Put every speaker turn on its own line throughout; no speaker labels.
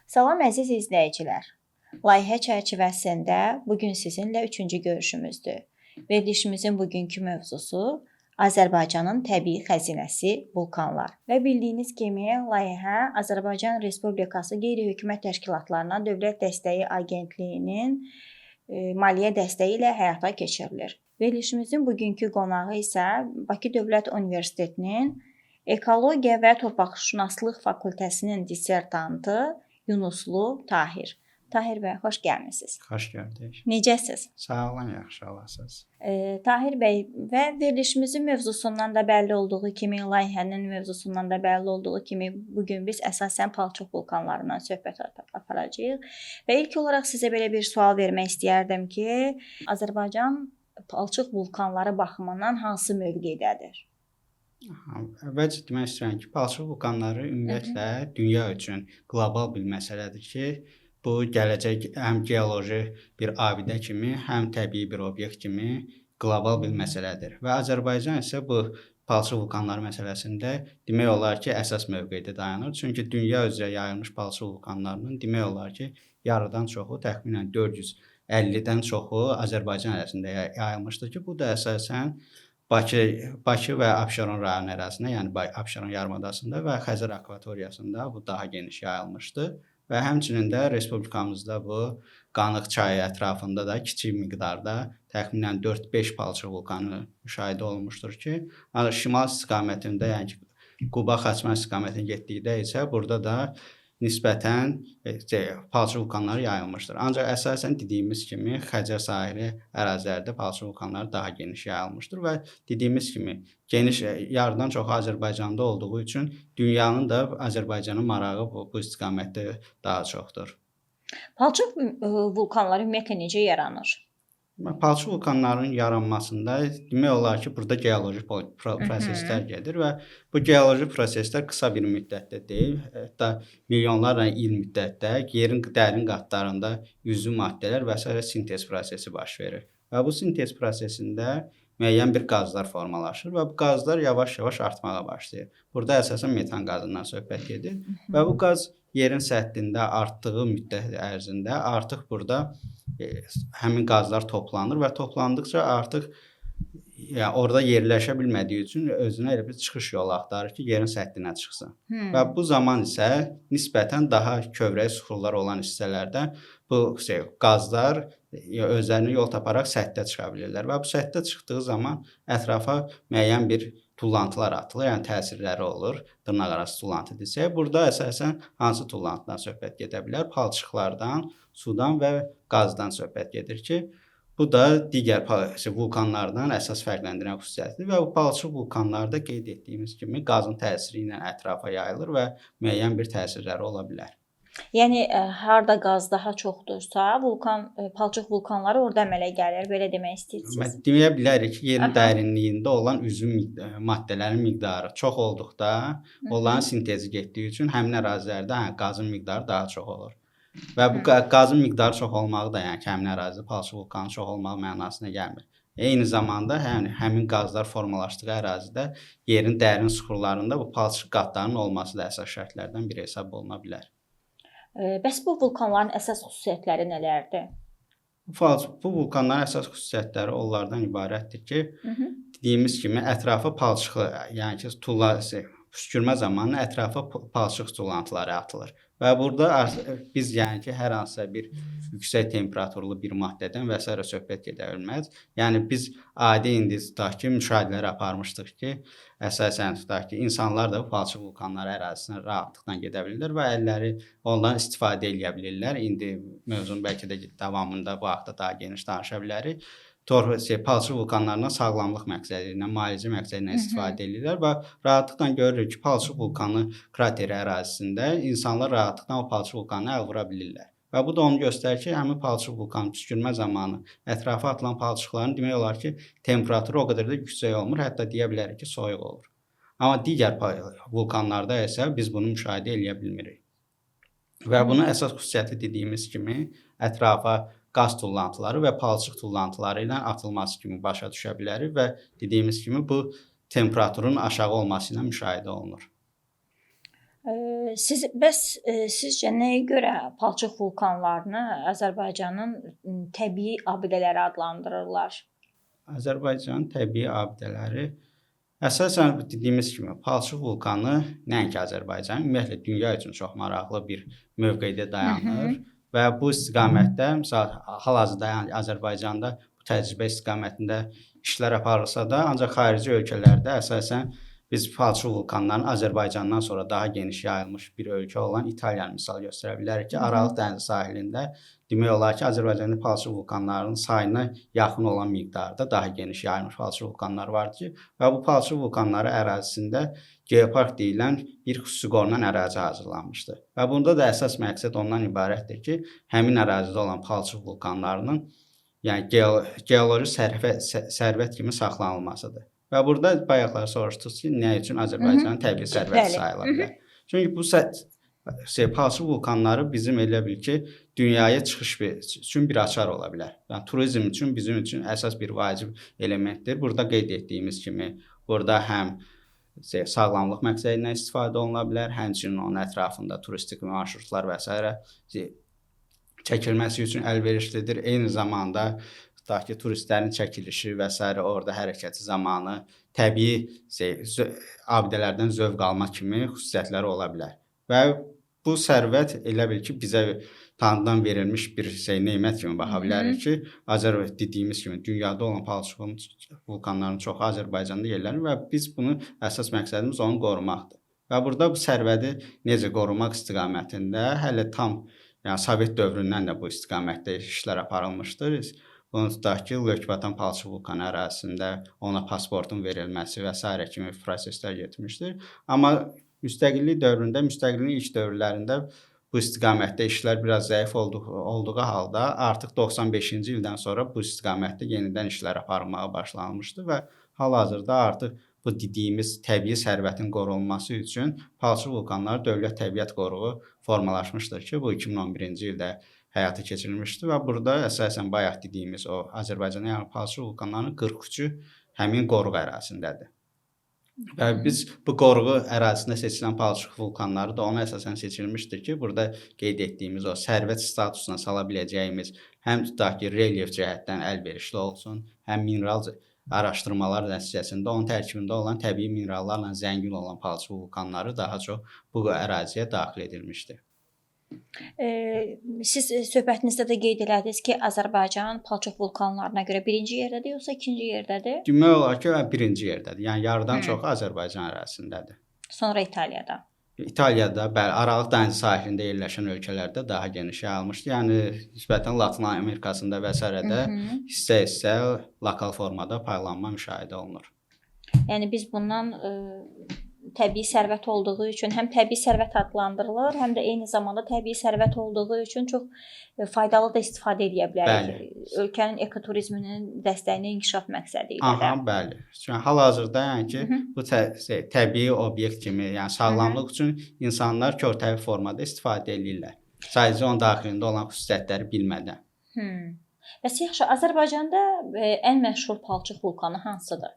Salam əziz izləyicilər. Layihə çərçivəsində bugün sizinlə üçüncü görüşümüzdür. Verilişimizin bugünkü mövzusu Azərbaycanın təbii xəzinəsi vulkanlar. Və bildiyiniz kimi layihə Azərbaycan Respublikası qeyri-hökumət təşkilatlarına Dövlət Dəstəyi Agentliyinin maliyyə dəstəyi ilə həyata keçirilir. Verilişimizin bugünkü qonağı isə Bakı Dövlət Universitetinin Ekologiya və Torpaqşünaslıq fakültəsinin dissertantı Yunuslu Tahir. Tahir bəy, xoş gəlmisiniz.
Xoş gördük.
Necəsiz?
Sağ olun, yaxşı olasınız.
Tahir bəy, və verilişimizin mövzusundan da bəlli olduğu kimi, layihənin mövzusundan da bəlli olduğu kimi, bugün biz əsasən palçıq vulkanlarından söhbət aparacağıq. Və ilk olaraq sizə belə bir sual vermək istəyərdim ki, Azərbaycan palçıq vulkanları baxımından hansı mövqedədir?
Əvvəlcə demək istəyirəm ki, palçıq vulkanları ümumiyyətlə dünya üçün qlobal bir məsələdir ki, bu gələcək həm geoloji bir abidə kimi, həm təbii bir obyekt kimi qlobal bir məsələdir. Və Azərbaycan isə bu palçıq vulkanları məsələsində demək olar ki, əsas mövqedə dayanır. Çünki dünya üzrə yayılmış palçıq vulkanlarının demək olar ki, yarıdan çoxu, təxminən 450-dən çoxu Azərbaycan ərazisində yayılmışdır ki, bu da əsasən Bakı və Abşeron rayon ərazisində, yəni Abşeron yarımadasında və Xəzər akvatoriyasında bu daha geniş yayılmışdır. Və həmçinin də respublikamızda bu Qanıq çayı ətrafında da kiçik miqdarda təxminən 4-5 palçıq vulkanı müşahidə olunmuşdur ki, şimal istiqamətində, yəni ki, Quba-Xaçmaz istiqamətində getdikdə isə burada da nisbətən palçıq vulkanları yayılmışdır. Ancaq əsasən dediyimiz kimi Xəzər sahili ərazilərdə palçıq vulkanları daha geniş yayılmışdır və dediyimiz kimi geniş yarıdan çoxu Azərbaycanda olduğu üçün dünyanın da Azərbaycanın marağı bu istiqamətdə daha çoxdur.
Palçıq vulkanları ümumiyyətlə necə yaranır?
Palçıq vulkanların yaranmasında demək olar ki, burada geoloji proseslər gedir və bu geoloji proseslər qısa bir müddətdə deyil, hətta milyonlarla il müddətdə yerin dərin qatlarında üzvü maddələr və s. sintez prosesi baş verir. Və bu sintez prosesində müəyyən bir qazlar formalaşır və bu qazlar yavaş-yavaş artmağa başlayır. Burada əsasən metan qazından söhbət gedir və bu qaz yerin səthində artdığı müddət ərzində artıq burada həmin qazlar toplanır və toplandıqca artıq orada yerləşə bilmədiyi üçün özünə elə bir çıxış yolu axtarır ki, yerin səthinə çıxsın. Və bu zaman isə nisbətən daha kövrək suxurlar olan hissələrdə bu qazlar özlərinə yol taparaq səthə çıxa bilirlər və bu səthə çıxdığı zaman ətrafa müəyyən bir tullantılar atılır, yəni təsirləri olur, dırnaqarası tullantı desək. Burada əsasən hansı tullantıdan söhbət gedə bilər? Palçıqlardan, sudan və qazdan söhbət gedir ki, bu da digər vulkanlardan əsas fərqləndirən xüsusiyyətdir və bu palçıq vulkanlarda qeyd etdiyimiz kimi qazın təsiri ilə ətrafa yayılır və müəyyən bir təsirləri ola bilər.
Yəni harda qaz daha çoxdursa, palçıq vulkanları orada əmələ gəlir, belə demək istəyirsiniz?
Deyə bilərik ki, yerin dərinliyində olan üzvü maddələrin miqdarı çox olduqda, onların sintezi getdiyi üçün həmin ərazilərdə qazın miqdarı daha çox olur. Və bu qazın miqdarı çox olmağı da, yəni ki, həmin ərazidə palçıq vulkanı çox olmağı mənasına gəlmir. Eyni zamanda həmin qazlar formalaşdığı ərazidə yerin dərin suxurlarında bu palçıq qatlarının olması da əsas şərtlərdən biri hesab oluna bilər.
Bəs bu vulkanların əsas xüsusiyyətləri nələrdir?
Bu vulkanların əsas xüsusiyyətləri onlardan ibarətdir ki, dediyimiz kimi ətrafa palçıq, yəni ki, püskürmə zamanı ətrafa palçıq tullantıları atılır. Və burada biz yəni ki, hər hansısa bir yüksək temperaturlu bir maddədən və s. söhbət gedə bilməz. Yəni biz adi indi tutaq ki, müşahidələr aparmışdıq ki, əsasən tutaq ki, insanlar da bu palçıq vulkanları ərazisinə rahatlıqla gedə bilirlər və əlləri ondan istifadə edə bilirlər. İndi mövzunun bəlkə də davamında bu haqda daha geniş danışa bilərik. Palçıq vulkanlarından sağlamlıq məqsədi ilə, müalicə məqsədi ilə istifadə edirlər və rahatlıqla görürük ki, palçıq vulkanı krateri ərazisində insanlar rahatlıqla o palçıq vulkanını əl vura bilirlər. Və bu da onu göstərir ki, həmin palçıq vulkanı püskürmə zamanı ətrafa atılan palçıqların demək olar ki, temperaturu o qədər də yüksək olmur, hətta deyə bilərik ki, soyuq olur. Amma digər vulkanlarda isə biz bunu müşahidə edə bilmirik. Və bunun əsas xüsusiyyəti dediyimiz kimi ətrafa qaz tullantıları və palçıq tullantıları ilə atılması kimi başa düşə bilərik və dediyimiz kimi bu temperaturun aşağı olması ilə müşahidə olunur.
Sizcə nəyə görə palçıq vulkanlarını Azərbaycanın təbii abidələri adlandırırlar?
Azərbaycanın təbii abidələri əsasən dediyimiz kimi palçıq vulkanı nəinki Azərbaycan, ümumiyyətlə dünya üçün çox maraqlı bir mövqedə dayanır və bu istiqamətdə məsəl hal-hazırda yəni Azərbaycanda bu təcrübə istiqamətində işlər aparılsa da, ancaq xarici ölkələrdə əsasən biz palçıq vulkanlarının Azərbaycandan sonra daha geniş yayılmış bir ölkə olan İtaliyanı misal göstərə bilərik ki, Aralıq dənizi sahilində demək olar ki, Azərbaycanda palçıq vulkanlarının sayına yaxın olan miqdarda daha geniş yayılmış palçıq vulkanlar vardır ki, və bu palçıq vulkanları ərazisində geopark deyilən bir xüsusi qorunan ərazi hazırlanmışdır. Və bunda da əsas məqsəd ondan ibarətdir ki, həmin ərazidə olan palçıq vulkanlarının yəni geoloji sərvət kimi saxlanılmasıdır. Və burada bayaqlar soruşdunuz ki, nə üçün Azərbaycanın təbii sərvəti sayıla bilər? Çünki bu palçıq vulkanları bizim elə bil ki, dünyaya çıxış üçün bir açar ola bilər. Yəni turizm üçün bizim üçün əsas bir vacib elementdir. Burada qeyd etdiyimiz kimi, burada həm sağlamlıq məqsədindən istifadə oluna bilər, həmçinin onun ətrafında turistik marşrutlar və s. çəkilməsi üçün əlverişlidir. Eyni zamanda tutaq ki, turistlərin çəkilişi və s. orada hərəkəti zamanı təbii abidələrdən zövq alma kimi xüsusiyyətləri ola bilər. Və bu sərvət elə bil ki, bizə tanrıdan verilmiş bir nemət kimi baxa bilərik ki, dediyimiz kimi dünyada olan palçıq vulkanlarının çoxu Azərbaycanda yerlənir və biz bunu əsas məqsədimiz onu qorumaqdır. Və burada bu sərvəti necə qorumaq istiqamətində hələ tam yəni Sovet dövründən də bu istiqamətdə işlər aparılmışdır. Bunu tutaq ki, Lökbatan palçıq vulkanı ərazisində ona pasportun verilməsi və s. kimi proseslər getmişdir. Amma müstəqillik dövründə, müstəqilliyin ilk dövrlərində bu istiqamətdə işlər biraz zəif olduğu halda artıq 95-ci ildən sonra bu istiqamətdə yenidən işlər aparılmağa başlanmışdı və hal-hazırda artıq bu dediyimiz təbii sərvətin qorunması üçün palçıq vulkanları Dövlət Təbiət Qoruğu formalaşmışdır ki, bu 2011-ci ildə həyata keçirilmişdir və burada əsasən bayaq dediyimiz o Azərbaycana yəni palçıq vulkanlarının 43-ü həmin qoruq ərazisindədir. Və biz bu qoruğu ərazisində seçilən palçıq vulkanları da ona əsasən seçilmişdir ki, burada qeyd etdiyimiz o sərvət statusuna sala biləcəyimiz həm tutaq ki, relyef cəhətdən əlverişli olsun, həm mineral araşdırmalar nəticəsində onun tərkibində olan təbii minerallarla zəngin olan palçıq vulkanları daha çox bu əraziyə daxil edilmişdir.
Siz söhbətinizdə də qeyd elədiniz ki, Azərbaycan palçıq vulkanlarına görə birinci yerdədir, yoxsa ikinci yerdədir?
Demək olar ki, birinci yerdədir. Yəni yarıdan çoxu Azərbaycan ərazisindədir.
Sonra İtaliyada.
İtaliyada, bəli, Aralıq dənizi sahilində yerləşən ölkələrdə daha geniş yayılmışdır. Yəni nisbətən Latın Amerikasında və s.də hissə-hissə lokal formada paylanma müşahidə olunur.
Yəni biz bundan təbii sərvət olduğu üçün həm təbii sərvət adlandırılır, həm də eyni zamanda təbii sərvət olduğu üçün çox faydalı da istifadə edə bilərik. Ölkənin ekoturizminin dəstəyinə inkişaf məqsədi ilə də.
Bəli. Çünki hal-hazırda yəni ki, bu təbii obyekt kimi, yəni sağlamlıq üçün insanlar körtəbii formada istifadə edirlər. Sadəcə onun daxilində olan xüsusiyyətləri bilmədən.
Bəs yaxşı, Azərbaycanda ən məşhur palçıq vulkanı hansıdır?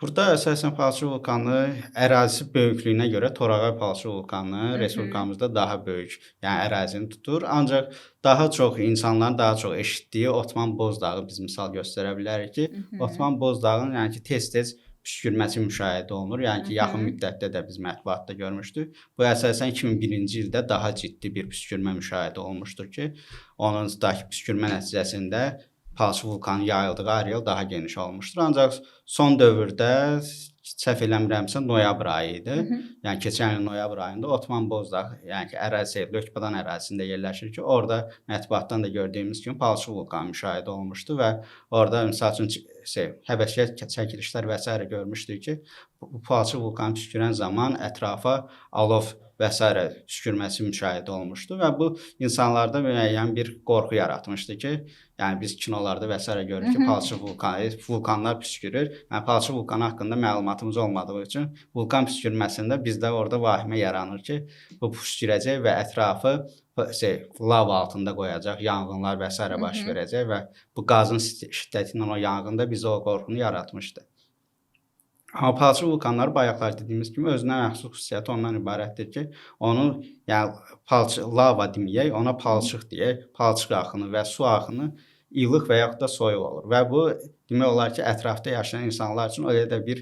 Burada əsasən palçıq vulkanı ərazisi böyüklüyünə görə Torağay palçıq vulkanı respublikamızda daha böyük, yəni ərazini tutur. Ancaq daha çox insanların daha çox eşitdiyi Otman Bozdağı biz misal göstərə bilərik ki, Otman Bozdağının yəni ki tez-tez püskürməsi müşahidə olunur. Yəni ki, yaxın müddətdə də biz mətbuatda görmüşdük. Bu əsasən 2001-ci ildə daha ciddi bir püskürmə müşahidə olunmuşdur ki, onun püskürmə nəticəsində palçıq vulkanı yayıldığı areal daha geniş olmuşdur. Ancaq son dövrdə səhv eləmirəmsə noyabr ayı idi. Yəni keçən il noyabr ayında Otman Bozdağ, yəni ki Lökbatan ərazisində yerləşir ki, orada mətbuatdan da gördüyümüz kimi palçıq vulkanı müşahidə olunmuşdu və orada məsəl üçün həbəşiyyət çəkilişlər və s. görmüşdük ki, bu palçıq vulkanı püskürən zaman ətrafa alov və s. püskürməsi müşahidə olmuşdu və bu insanlarda müəyyən bir qorxu yaratmışdı ki, yəni biz kinolarda və s. görürük ki, palçıq vulkanlar püskürür. Yəni palçıq vulkanı haqqında məlumatımız olmadığı üçün vulkan püskürməsində bizdə orada vahimə yaranır ki, bu püskürəcək və ətrafı lav altında qoyacaq, yanğınlar və s. baş verəcək və bu qazın şiddəti ilə o yanğında bizə o qorxunu yaratmışdı. Amma palçıq vulkanları bayaqlar dediyimiz kimi özünə məxsus xüsusiyyəti ondan ibarətdir ki, onu yəni lava deməyək, ona palçıq deyək. Palçıq axını və su axını ilıq və yaxud da soyuq olur və bu demək olar ki, ətrafda yaşayan insanlar üçün elə də bir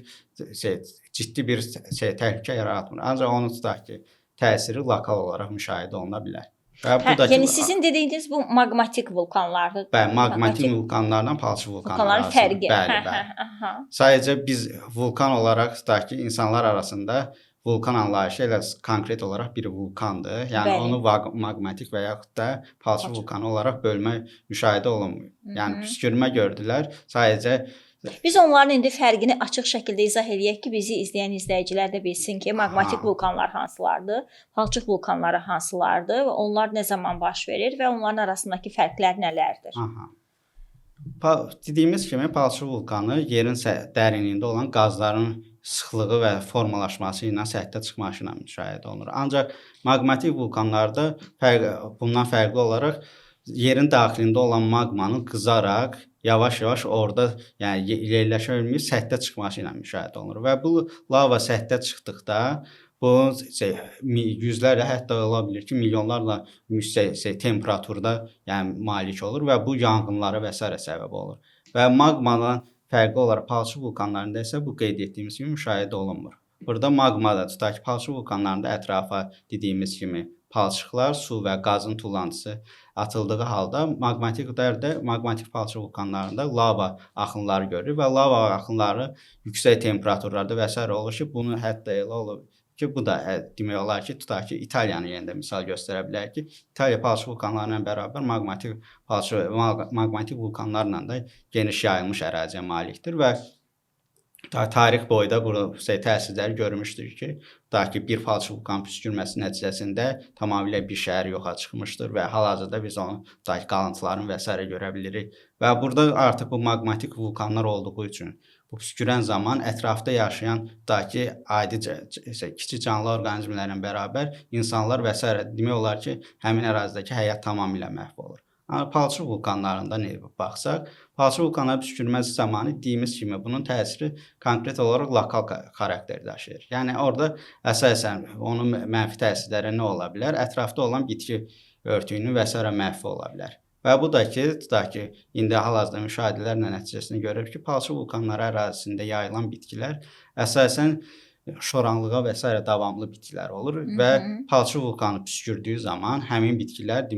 ciddi bir təhlükə yaratmır. Ancaq onun tutaq ki, təsiri lokal olaraq müşahidə oluna bilər.
Yəni sizin dediyiniz bu maqmatik vulkanlardır.
Bəli, maqmatik vulkanlardan palçıq vulkanları
fərqi.
Bəli. Sadəcə biz vulkan olaraq tutaq ki, insanlar arasında vulkan anlayışı elə konkret olaraq bir vulkandır. Yəni onu maqmatik və yaxud da palçıq vulkanı olaraq bölmək müşahidə olunmur. Yəni püskürmə gördülər. Sadəcə
biz onların indi fərqini açıq şəkildə izah eləyək ki, bizi izləyən izləyicilər də bilsin ki, maqmatik vulkanlar hansılardır, palçıq vulkanları hansılardır və onlar nə zaman baş verir və onların arasındakı fərqlər nələrdir?
Dediyimiz kimi palçıq vulkanı yerin dərinliyində olan qazların sıxlığı və formalaşması ilə səthə çıxması ilə müşahidə olunur. Ancaq maqmatik vulkanlarda bundan fərqli olaraq yerin daxilində olan maqmanın qızaraq yavaş-yavaş orada yerləşə bilmir, səthə çıxması ilə müşahidə olunur və bu lava səthə çıxdıqda bu yüzlərlə, hətta ola bilər ki, milyonlarla temperaturda malik olur və bu yanğınlara və s. səbəb olur. Və maqmadan fərqli olaraq palçıq vulkanlarında isə bu qeyd etdiyimiz kimi müşahidə olunmur. Burada maqmada tutaq ki, palçıq vulkanlarında ətrafa dediyimiz kimi palçıqlar, su və qazın tullantısı atıldığı halda maqmatik palçıq vulkanlarında lava axınları görülür və lava axınları yüksək temperaturlarda və s. olur ki, bunu hətta elə olur ki, bu da demək olar ki, tutaq ki, İtaliyanı yenə də misal göstərə bilər ki, İtaliya palçıq vulkanları ilə bərabər maqmatik vulkanlarla da geniş yayılmış əraziyə malikdir və tarix boyu da bu təsirləri görmüşdür ki, tutaq ki, bir palçıq vulkan püskürməsi nəticəsində tamamilə bir şəhər yoxa çıxmışdır və hal-hazırda biz onun qalıntılarını və s. görə bilirik. Və burada artıq bu maqmatik vulkanlar olduğu üçün bu püskürən zaman ətrafda yaşayan tutaq ki, adi kiçik canlı orqanizmlərlə bərabər insanlar və s. demək olar ki, həmin ərazidəki həyat tamamilə məhv olur. Amma palçıq vulkanlarında baxsaq, palçıq vulkanları püskürməsi zamanı dediyimiz kimi bunun təsiri konkret olaraq lokal xarakter daşıyır. Yəni orada əsasən onun mənfi təsirləri nə ola bilər? Ətrafda olan bitki örtüyünün və s. məhv ola bilər. Və bu da ki, tutaq ki, indi hal-hazırda müşahidələrlə nəticəsində görürük ki, palçıq vulkanları ərazisində yayılan bitkilər əsasən şoranlığa və s. davamlı bitkilər olur və palçıq vulkanı püskürdüyü zaman həmin bitkilər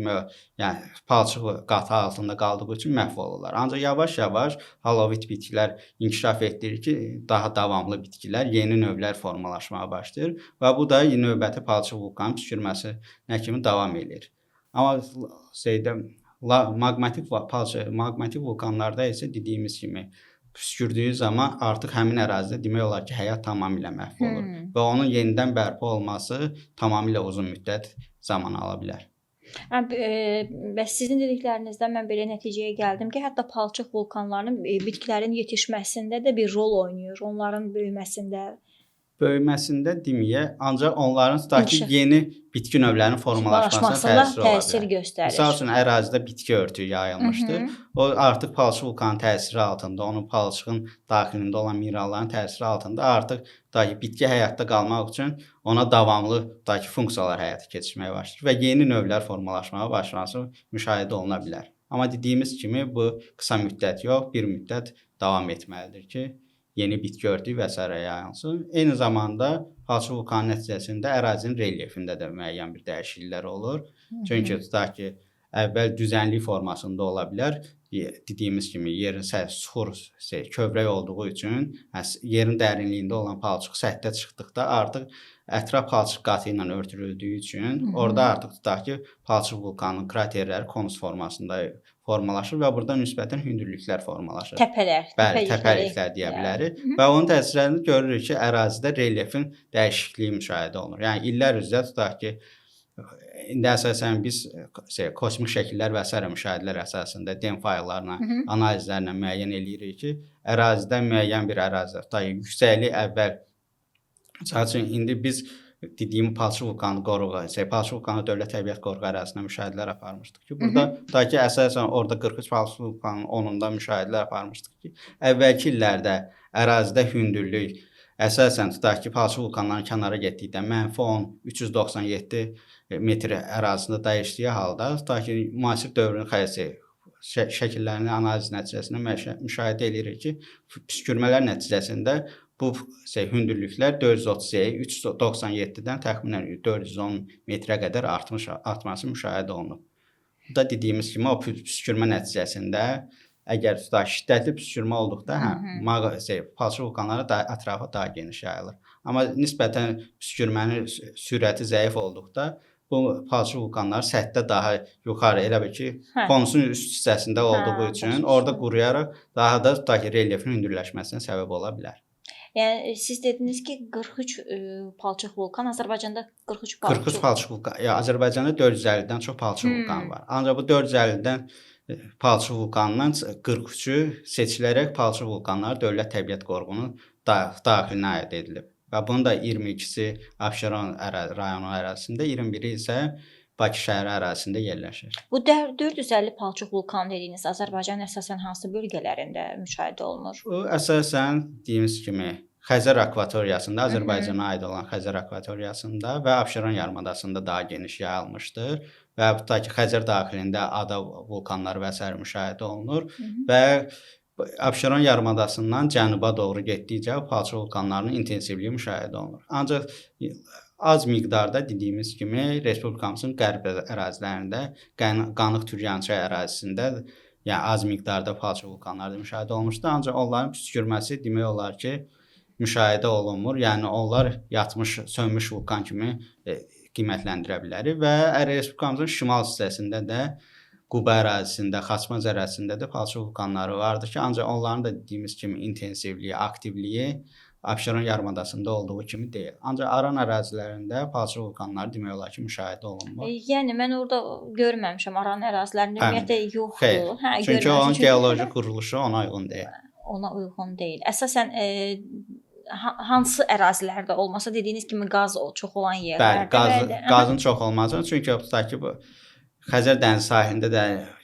palçıq qatı altında qaldığı üçün məhv olurlar. Ancaq yavaş-yavaş halovit bitkilər inkişaf etdirir ki, daha davamlı bitkilər, yeni növlər formalaşmağa başlayır və bu da növbəti palçıq vulkanı püskürməsinə kimi davam edir. Amma maqmatik vulkanlarda isə dediyimiz kimi püskürdüyü zaman artıq həmin ərazidə demək olar ki, həyat tamamilə məhv olur və onun yenidən bərpa olması tamamilə uzun müddət zaman ala bilər.
Bəs sizin dediklərinizdən mən belə nəticəyə gəldim ki, hətta palçıq vulkanlarının bitkilərin yetişməsində də bir rol oynayır, onların böyüməsində
deməyək, ancaq onların tutaq ki, yeni bitki növlərinin formalaşmasına təsir göstərir. Misal üçün, ərazidə bitki örtüyü yayılmışdır. O artıq palçıq vulkanın təsiri altında, onun palçığın daxilində olan mineralların təsiri altında artıq bitki həyatda qalmaq üçün ona davamlı funksiyalar həyata keçirməyə başlayır və yeni növlər formalaşmağa başlaması müşahidə oluna bilər. Amma dediyimiz kimi bu qısa müddət yox, bir müddət davam etməlidir ki, yeni bitki örtüyü və s. yayılsın. Eyni zamanda palçıq vulkanı nəticəsində ərazinin relyefində də müəyyən bir dəyişikliklər olur. Çünki tutaq ki, əvvəl düzənlik formasında ola bilər. Dediyimiz kimi yerin suxur kövrək olduğu üçün yerin dərinliyində olan palçıq səthə çıxdıqda artıq ətraf palçıq qatı ilə örtülüldüyü üçün orada artıq tutaq ki, palçıq vulkanının kraterləri konus formasında formalaşır və burada nisbətən hündürlüklər formalaşır. Təpəliklər deyə bilərik. Və onun təsirlərini görürük ki, ərazidə relyefin dəyişikliyi müşahidə olunur. Yəni illər üzrə tutaq ki, indi əsasən biz kosmik şəkillər və s. müşahidələr əsasında DEM fayllarla, analizlərlə müəyyən eləyirik ki, ərazidə müəyyən bir ərazidə tutaq ki, yüksəklik əvvəl, məsəl üçün indi biz dediyim palçıq vulkanı qoruğu, palçıq vulkanı Dövlət Təbiət Qoruğu ərazisində müşahidələr aparmışdıq ki, burada tutaq ki, əsasən orada 43 palçıq vulkanının 10-unda müşahidələr aparmışdıq ki, əvvəlki illərdə ərazidə hündürlük əsasən tutaq ki, palçıq vulkanların kənara getdikdə -10, 397 metr ərazisində dəyişdiyi halda, tutaq ki, müasir dövrün xəritəsi şəkillərinin analiz nəticəsində müşahidə edirik ki, püskürmələr nəticəsində bu hündürlüklər 430-ya 397-dən təxminən 410 metrə qədər artması müşahidə olunub. Bu da dediyimiz kimi o püskürmə nəticəsində əgər tutaq şiddətli püskürmə olduqda palçıq vulkanları ətrafa daha geniş yayılır. Amma nisbətən püskürmənin sürəti zəif olduqda bu palçıq vulkanları səthdə daha yuxarı, elə bil ki, konusun üst hissəsində olduğu üçün orada quruyaraq daha da tutaq ki, relyefin hündürləşməsinə səbəb ola bilər.
Yəni siz dediniz ki, 43 palçıq vulkan, Azərbaycanda 43
palçıq vulkan. Azərbaycanda 450-dən çox palçıq vulkan var. Ancaq bu 450-dən palçıq vulkanından 43-ü seçilərək palçıq vulkanları Dövlət Təbiət Qoruğunun daxilinə aid edilib. Və bunun da 22-si Abşeron rayonu ərazisində, 21-i isə Bakı şəhəri ərazisində yerləşir.
Bu 450 palçıq vulkan dediyiniz Azərbaycanın əsasən hansı bölgələrində müşahidə olunur?
Bu əsasən dediyimiz kimi Xəzər akvatoriyasında, Azərbaycana aid olan Xəzər akvatoriyasında və Abşeron yarımadasında daha geniş yayılmışdır. Və tutaq ki, Xəzər daxilində ada vulkanları və sair müşahidə olunur və Abşeron yarımadasından cənuba doğru getdikcə palçıq vulkanlarının intensivliyi müşahidə olunur. Ancaq az miqdarda dediyimiz kimi Respublikamızın qərb ərazilərində, Qanıq Türyançay ərazisində az miqdarda palçıq vulkanları müşahidə olunmuşdur. Ancaq onların püskürməsi demək olar ki, müşahidə olunmur. Yəni onlar yatmış, sönmüş vulkan kimi qiymətləndirə bilərik və Respublikamızın şimal hissəsində də Quba ərazisində, Xaçmaz ərazisində də palçıq vulkanları vardır ki, ancaq onların da dediyimiz kimi intensivliyi, aktivliyi Abşeron yarımadasında olduğu kimi deyil. Ancaq Aran ərazilərində palçıq vulkanları demək olar ki, müşahidə olunmur.
Yəni mən orada görməmişəm Aran ərazilərində ümumiyyətlə yoxdur.
Çünki onun geoloji quruluşu ona uyğun deyil.
Ona uyğun deyil. Əsasən hansı ərazilərdə olmasa dediyiniz kimi qaz çox olan yerlərdə.
Bəli, qazın çox olması. Çünki tutaq ki, bu Xəzər dənizi sahilində də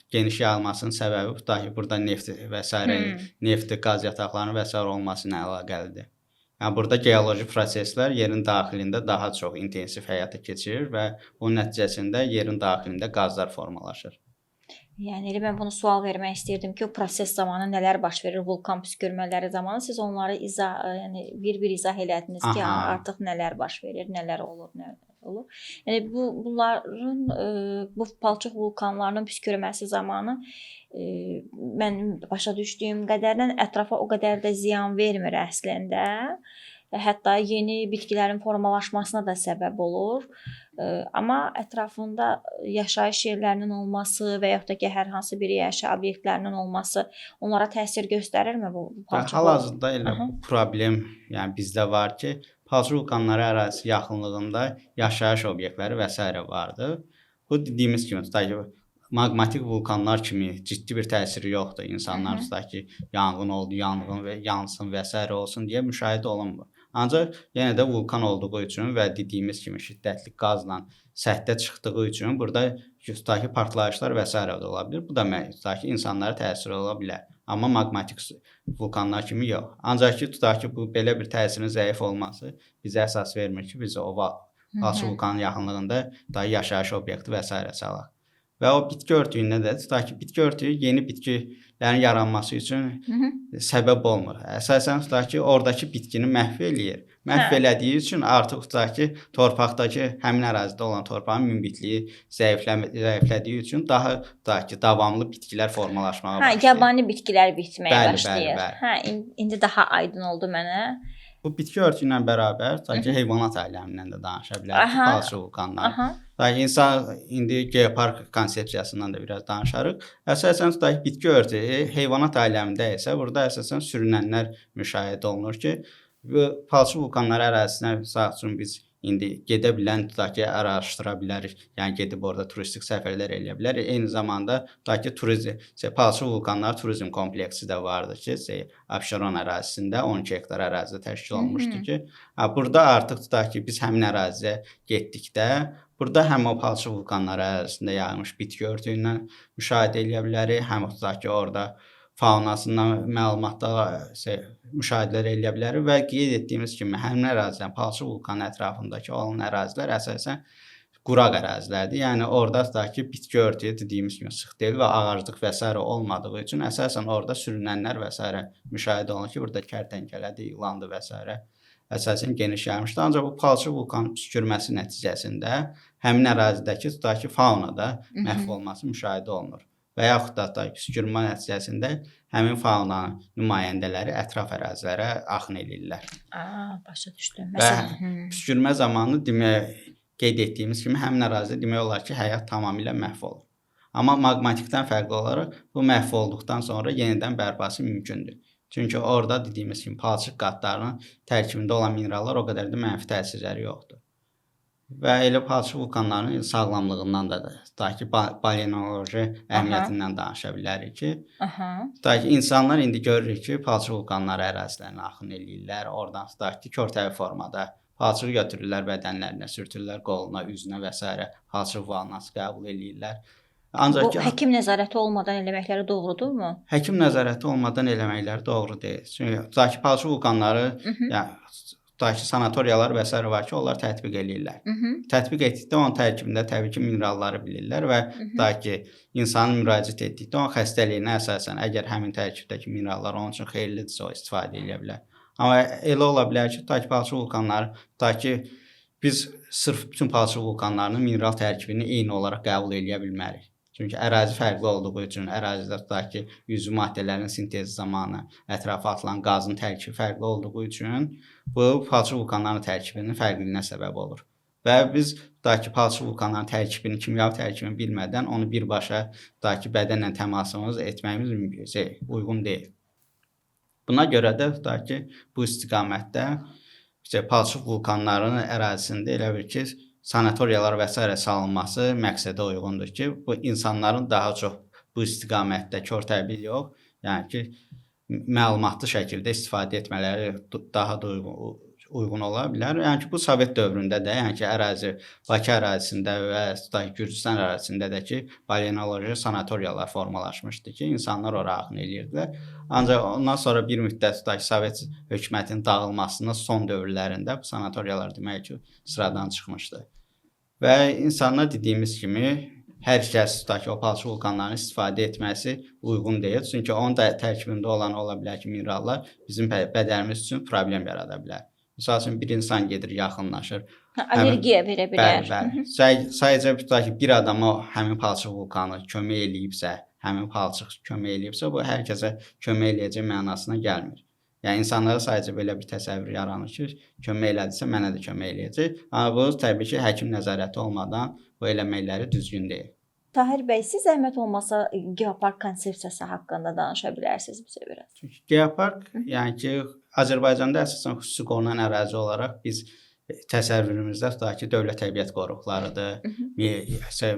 geniş yayılmasının səbəbi tutaq ki, burada neft və s. nefti, qaz yataqlarının və s. olması ilə əlaqəlidir. Yəni burada geoloji proseslər yerin daxilində daha çox intensiv həyata keçirir və bunun nəticəsində yerin daxilində qazlar formalaşır.
Yəni elə mən bunu sual vermək istəyirdim ki, o proses zamanı nələr baş verir, vulkan püskürmələri zamanı siz onları bir-bir izah elədiniz ki, artıq nələr baş verir, nələr olur, nə olur. Yəni bunların bu palçıq vulkanlarının püskürməsi zamanı mən başa düşdüyüm qədərlə ətrafa o qədər də ziyan vermir əslində. Hətta yeni bitkilərin formalaşmasına da səbəb olur. Amma ətrafında yaşayış yerlərinin olması və yaxud da ki, hər hansı bir yaşayış obyektlərinin olması onlara təsir göstərirmi bu palçıq?
Hal-hazırda elə problem, yəni bizdə var ki, palçıq vulkanları ərazisi yaxınlığında yaşayış obyektləri və s. vardır. Bu dediyimiz kimi tutaq ki, maqmatik vulkanlar kimi ciddi bir təsiri yoxdur. İnsanlar tutaq ki, yanğın oldu, yanğın və yansın və s. olsun deyə müşahidə olunmur. Ancaq yenə də vulkan olduğu üçün və dediyimiz kimi şiddətli qazla səthdə çıxdığı üçün burada tutaq ki, partlayışlar və s. də ola bilər. Bu da tutaq ki, insanlara təsir ola bilər. Amma maqmatik vulkanlar kimi yox. Ancaq ki, tutaq ki, bu belə bir təsirin zəif olması bizə əsas vermir ki, biz o palçıq vulkanın yaxınlığında daha yaşayış obyekti və s. salaq. Və o bitki örtüyündə də tutaq ki, bitki örtüyü yeni bitkilərin yaranması üçün səbəb olmur. Əsasən tutaq ki, oradakı bitkini məhv eləyir. Məhv elədiyi üçün artıq tutaq ki, torpaqdakı həmin ərazidə olan torpağın münbitliyi zəiflədiyi üçün daha tutaq ki, davamlı bitkilər formalaşmağa başlayır.
Yabani bitkilər bitməyə başlayır.
Bəli.
İndi daha aydın oldu mənə.
Bu bitki örtüyü ilə bərabər tutaq ki, heyvanat aləmindən də danışa bilərik, palçıq vulkanlar. Tutaq ki, insan indi geopark konsepsiyasından da biraz danışarıq. Əsasən tutaq ki, bitki örtüyü heyvanat aləmində isə burada əsasən sürünənlər müşahidə olunur ki, bu palçıq vulkanları ərazisinə misal üçün biz indi gedə bilən tutaq ki, araşdıra bilərik. Yəni gedib orada turistik səfərlər eləyə bilərik. Eyni zamanda tutaq ki, palçıq vulkanları turizm kompleksi də vardır ki, Abşeron ərazisində 12 hektar ərazidə təşkil olunmuşdur ki, burada artıq tutaq ki, biz həmin əraziyə getdikdə burada həm o palçıq vulkanları ərazisində yayılmış bitki örtüyündən müşahidə eləyə bilərik, həm tutaq ki, orada faunasından məlumatlar müşahidələr eləyə bilərik və qeyd etdiyimiz kimi həmin ərazidən Palçıq vulkanı ətrafındakı olan ərazilər əsasən quraq ərazilərdir. Yəni orada tutaq ki, bitki örtüyü dediyimiz kimi sıx deyil və ağaclıq və s. olmadığı üçün əsasən orada sürünənlər və s. müşahidə olunur ki, burada kərtənkələdir, ilandır və s. əsasən geniş yayılmışdır. Ancaq bu Palçıq vulkanı püskürməsi nəticəsində həmin ərazidəki tutaq ki, faunada məhv olması müşahidə olunur. Və yaxud da püskürmə nəticəsində həmin faunanın nümayəndələri ətraf ərazilərə axın edirlər.
Başa düşdüm.
Və püskürmə zamanı qeyd etdiyimiz kimi həmin ərazidə demək olar ki, həyat tamamilə məhv olur. Amma maqmatikdən fərqli olaraq bu məhv olduqdan sonra yenidən bərpası mümkündür. Çünki orada dediyimiz kimi palçıq qatlarının tərkibində olan minerallar o qədər də mənfi təsirləri yoxdur. Və elə palçıq vulkanlarının sağlamlığından da tutaq ki, balinoloji əhəmiyyətindən danışa bilərik ki, tutaq ki, insanlar indi görürük ki, palçıq vulkanları ərazilərinə axın eləyirlər, oradan tutaq ki, körtəvi formada palçığı götürürlər bədənlərinə, sürtürürlər qoluna, üzünə və s. palçıq vannası qəbul eləyirlər. Ancaq
bu həkim nəzarəti olmadan eləməkləri doğrudurmu?
Həkim nəzarəti olmadan eləməkləri doğru deyil. Çünki tutaq ki, palçıq vulkanları, yəni tutaq ki, sanatoriyalar və s. var ki, onlar tətbiq eləyirlər. Tətbiq etdikdə onun tərkibində təbii ki, mineralları bilirlər və tutaq ki, insanın müraciət etdikdə onun xəstəliyinə əsasən əgər həmin tərkibdəki minerallar onun üçün xeyirlidirsə o istifadə edə bilər. Amma elə ola bilər ki, tutaq ki, palçıq vulkanları, tutaq ki, biz sırf bütün palçıq vulkanlarının mineral tərkibini eyni olaraq qəbul edə bilmərik. Çünki ərazi fərqli olduğu üçün, ərazidə tutaq ki, üzvü maddələrin sintezi zamanı ətrafa atılan qazın tərkibi fərqli olduğu üçün bu palçıq vulkanlarının tərkibinin fərqliliyinə səbəb olur. Və biz tutaq ki, palçıq vulkanların tərkibini, kimyavi tərkibini bilmədən onu birbaşa tutaq ki, bədənlə təmasımız etməyimiz uyğun deyil. Buna görə də tutaq ki, bu istiqamətdə palçıq vulkanlarının ərazisində elə bir ki, sanatoriyalar və s. salınması məqsədə uyğundur ki, bu insanların daha çox bu istiqamətdə körtəbii yox, yəni ki, məlumatlı şəkildə istifadə etmələri daha da uyğun ola bilər. Yəni ki, bu Sovet dövründə də, yəni ki, ərazi Bakı ərazisində və Gürcüstan ərazisində də ki, balinoloji sanatoriyalar formalaşmışdı ki, insanlar ora axın edirdilər. Ancaq ondan sonra bir müddət Sovet hökumətinin dağılmasının son dövrlərində bu sanatoriyalar demək ki, sıradan çıxmışdı. Və insanlar dediyimiz kimi hər kəs tutaq ki, o palçıq vulkanlarını istifadə etməsi uyğun deyil. Çünki onun da tərkibində olan ola bilər ki, minerallar bizim bədənimiz üçün problem yarada bilər. Məsəl üçün, bir insan gedir, yaxınlaşır.
Allergiya verə bilər.
Bəli. Sadəcə tutaq ki, bir adama həmin palçıq vulkanı kömək eləyibsə, həmin palçıq kömək eləyibsə, bu hər kəsə kömək eləyəcək mənasına gəlmir. Yəni, insanlara sadəcə belə bir təsəvvür yaranır ki, kömək elədirsə, mənə də kömək eləyəcək. Amma bu, təbii ki, həkim nəzarəti olmadan bu eləməkləri düzgün deyil.
Tahir bəy, siz zəhmət olmasa geopark konsepsiyası haqqında danışa bilərsiniz bizə biraz.
Geopark, yəni ki, Azərbaycanda əsasən xüsusi qorunan ərazi olaraq biz təsəvvürümüzdə tutaq ki, dövlət təbiət qoruqlarıdır,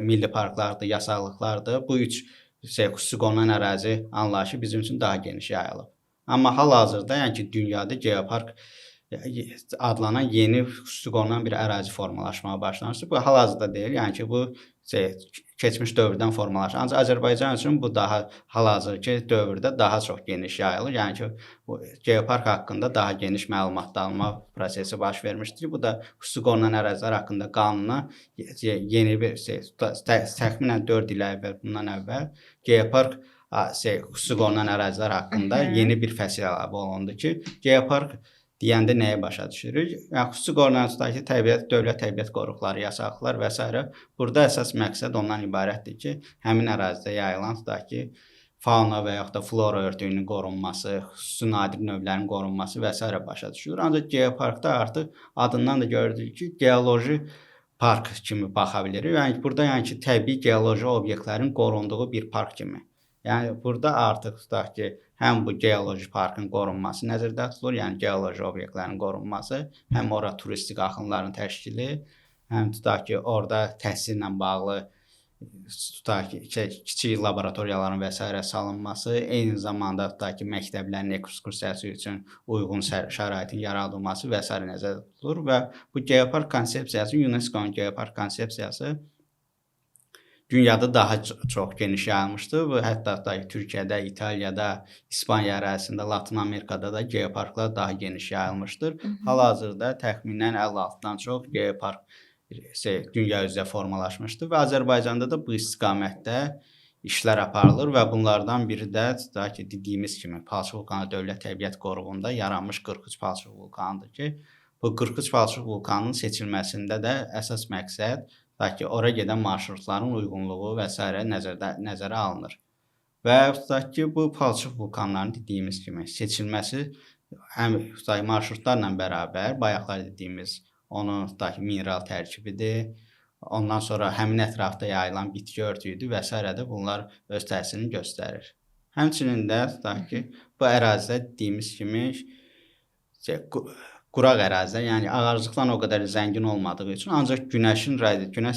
milli parklardır, yasaqlıqlardır. Bu üç xüsusi qorunan ərazi anlayışı bizim üçün daha geniş yayılıb. Amma hal-hazırda, yəni ki, dünyada geopark adlanan yeni xüsusi qorunan bir ərazi formalaşmağa başlanmışdır. Bu hal-hazırda deyil, yəni ki, bu keçmiş dövrdən formalaşır. Ancaq Azərbaycan üçün bu daha hal-hazırki dövrdə daha çox geniş yayılır. Yəni ki, bu geopark haqqında daha geniş məlumat alma prosesi baş vermişdir. Bu da xüsusi qorunan ərazilər haqqında qanuna yeni bir təxminən 4 il əvvəl, bundan əvvəl geopark xüsusi qorunan ərazilər haqqında yeni bir fəsil əlavə olundu ki, geopark deyəndə nəyə başa düşürük? Yəni, xüsusi qorunan tutaq ki, dövlət təbiət qoruqları, yasaqlar və s. Burada əsas məqsəd ondan ibarətdir ki, həmin ərazidə yayılan tutaq ki, fauna və yaxud da flora örtüyünün qorunması, xüsusi nadir növlərin qorunması və s. başa düşülür. Ancaq geoparkda artıq adından da görürük ki, geoloji park kimi baxa bilirik. Yəni, burada təbii geoloji obyektlərin qorunduğu bir park kimi. Yəni, burada artıq tutaq ki, həm bu geoloji parkın qorunması nəzərdə tutulur, yəni geoloji obyektlərin qorunması, həm ora turistik axınların təşkili, həm tutaq ki, orada təhsillə bağlı tutaq ki, kiçik laboratoriyaların və s. salınması, eyni zamanda tutaq ki, məktəblərin ekskursiyası üçün uyğun şəraitin yaradılması və s. nəzərdə tutulur və bu geopark konsepsiyası, UNESCO-nun geopark konsepsiyası dünyada daha çox geniş yayılmışdır. Bu hətta Türkiyədə, İtaliyada, İspaniya ərazisində, Latin Amerikada da geoparklar daha geniş yayılmışdır. Hal-hazırda təxminən 56-dan çox geopark dünya üzrə formalaşmışdır və Azərbaycanda da bu istiqamətdə işlər aparılır və bunlardan biri də dediyimiz kimi Palçıq vulkanı Dövlət Təbiət Qoruğunda yaranmış 43 palçıq vulkanıdır ki, bu 43 palçıq vulkanının seçilməsində də əsas məqsəd ora gedən marşrutların uyğunluğu və s. nəzərə alınır. Və ki, bu palçıq vulkanlarının dediyimiz kimi seçilməsi həm marşrutlarla bərabər, bayaqlar dediyimiz onun mineral tərkibidir, ondan sonra həmin ətrafda yayılan bitki örtüyüdür və s. də bunlar öz təsirini göstərir. Həmçinin də ki, bu ərazidə dediyimiz kimi quraq ərazidə, yəni ağaclıqdan o qədər zəngin olmadığı üçün ancaq günəş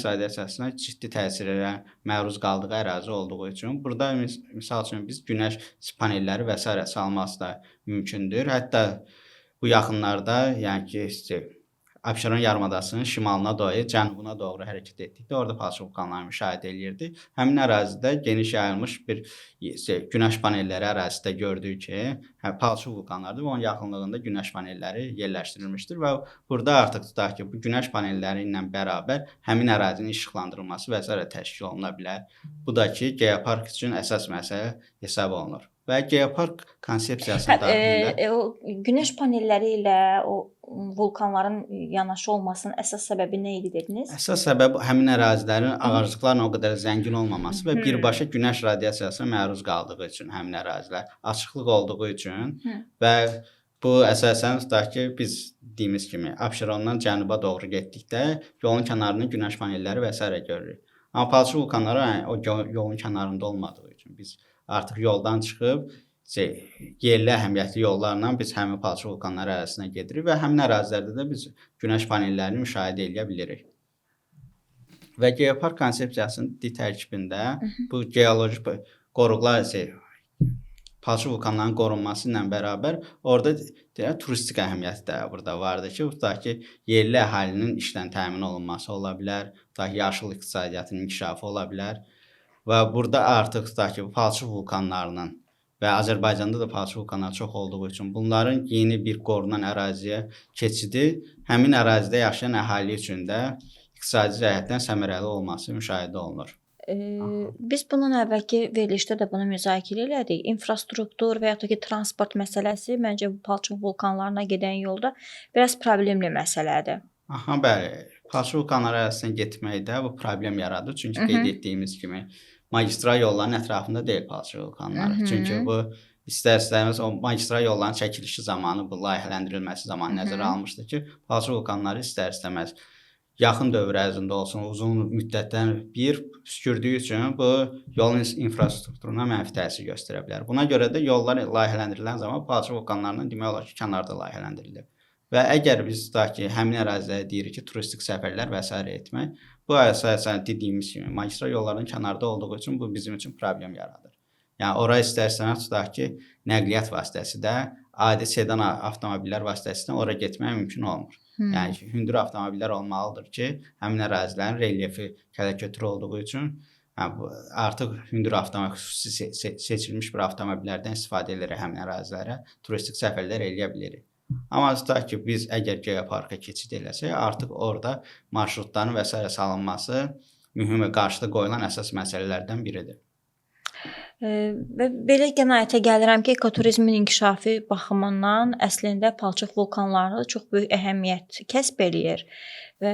radiasiyasına ciddi təsirə məruz qaldığı ərazi olduğu üçün burada misal üçün biz günəş panelləri və s. salması da mümkündür. Hətta bu yaxınlarda, yəni ki, Abşeron yarımadasının şimalına doğru, cənubuna doğru hərəkət etdikdə orada palçıq vulkanlarını müşahidə edirdik. Həmin ərazidə geniş yayılmış bir günəş panelləri ərazisidə gördük ki, palçıq vulkanlardır və onun yaxınlığında günəş panelləri yerləşdirilmişdir və burada artıq tutaq ki, bu günəş panelləri ilə bərabər həmin ərazinin işıqlandırılması və s. təşkil oluna bilər. Bu da ki, geopark üçün əsas məsələ hesab olunur. Və geopark konsepsiyası daxilində
günəş panelləri ilə o vulkanların yanaşı olmasının əsas səbəbi nə idi dediniz?
Əsas səbəb həmin ərazilərin ağaclıqların o qədər zəngin olmaması və birbaşa günəş radiasiyasına məruz qaldığı üçün həmin ərazilər, açıqlıq olduğu üçün və bu əsasən tutaq ki, biz dediyimiz kimi Abşerondan cənuba doğru getdikdə yolun kənarında günəş panelləri və s. görürük. Amma palçıq vulkanları o yolun kənarında olmadığı üçün biz artıq yoldan çıxıb yerli əhəmiyyətli yollarla biz həmin palçıq vulkanları ərazisinə gedirik və həmin ərazilərdə də biz günəş panellərini müşahidə edə bilirik. Və geopark konsepsiyasının tərkibində bu geoloji qoruqlar palçıq vulkanlarının qorunması ilə bərabər orada turistik əhəmiyyəti də burada vardır ki, tutaq ki, yerli əhalinin işlə təmin olunması ola bilər, tutaq ki, yaşıl iqtisadiyyatın inkişafı ola bilər. Və burada artıq tutaq ki, palçıq vulkanlarının və Azərbaycanda da palçıq vulkanları çox olduğu üçün bunların yeni bir qorunan əraziyə keçidi həmin ərazidə yaşayan əhali üçün də iqtisadi cəhətdən səmərəli olması müşahidə olunur.
Biz bundan əvvəlki verilişdə də bunu müzakirə elədik. İnfrastruktur və ya da ki, transport məsələsi məncə bu palçıq vulkanlarına gedən yolda biraz problemli məsələdir.
Aha, bəli. Palçıq vulkanları ərazisinə getməkdə bu problem yaradır. Çünki qeyd etdiyimiz kimi magistral yolların ətrafında deyil palçıq vulkanları. Çünki bu istər-istəməz o magistral yolların çəkilişi zamanı, bu layihələndirilməsi zamanı nəzərə almışdı ki, palçıq vulkanları istər-istəməz yaxın dövr ərzində olsun, uzun müddətdən püskürdüyü üçün bu yolun infrastrukturuna mənfi təsir göstərə bilər. Buna görə də yollar layihələndirilən zaman palçıq vulkanlarından demək olar ki, kənarda layihələndirilir. Və əgər biz tutaq ki, həmin ərazilərə deyirik ki, turistik səfərlər və s. etmək, bu əsasən dediyimiz kimi magistral yolların kənarda olduğu üçün bu bizim üçün problem yaradır. Yəni ora istər-istəməz tutaq ki, nəqliyyat vasitəsi də adi sedan avtomobillər vasitəsilə ora getmək mümkün olmur. Yəni hündür avtomobillər olmalıdır ki, həmin ərazilərin relyefi kələ-kötür olduğu üçün artıq hündür avtomobil seçilmiş bir avtomobillərdən istifadə edirik həmin ərazilərə, turistik səfərlər eləyə bilirik. Amma tutaq ki, biz əgər geoparka keçid eləsək, artıq orada marşrutların və s. salınması mühüm və qarşıda qoyulan əsas məsələlərdən biridir.
Və belə qənaətə gəlirəm ki, ekoturizmin inkişafı baxımından əslində palçıq vulkanları çox böyük əhəmiyyət kəsb eləyir və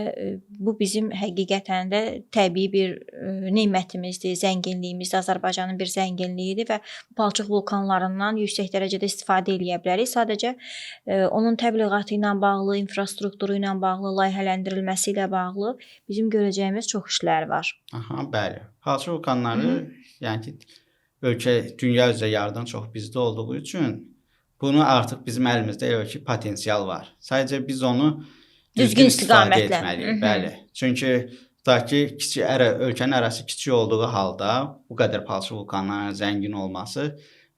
bu bizim həqiqətən də təbii bir nemətimizdir, zənginliyimizdir, Azərbaycanın bir zənginliyidir və palçıq vulkanlarından yüksək dərəcədə istifadə edə bilərik. Sadəcə onun təbliğatı ilə bağlı, infrastrukturu ilə bağlı, layihələndirilməsi ilə bağlı bizim görəcəyimiz çox işlər var.
Aha, bəli. Palçıq vulkanları, yəni ki, ölkə dünya üzrə yardan çox bizdə olduğu üçün bunu artıq bizim əlimizdə elə ki, potensial var. Sadəcə biz onu düzgün istifadə etməliyik. Bəli. Çünki tutaq ki, ölkənin ərazisi kiçik olduğu halda bu qədər palçıq vulkanlarının zəngin olması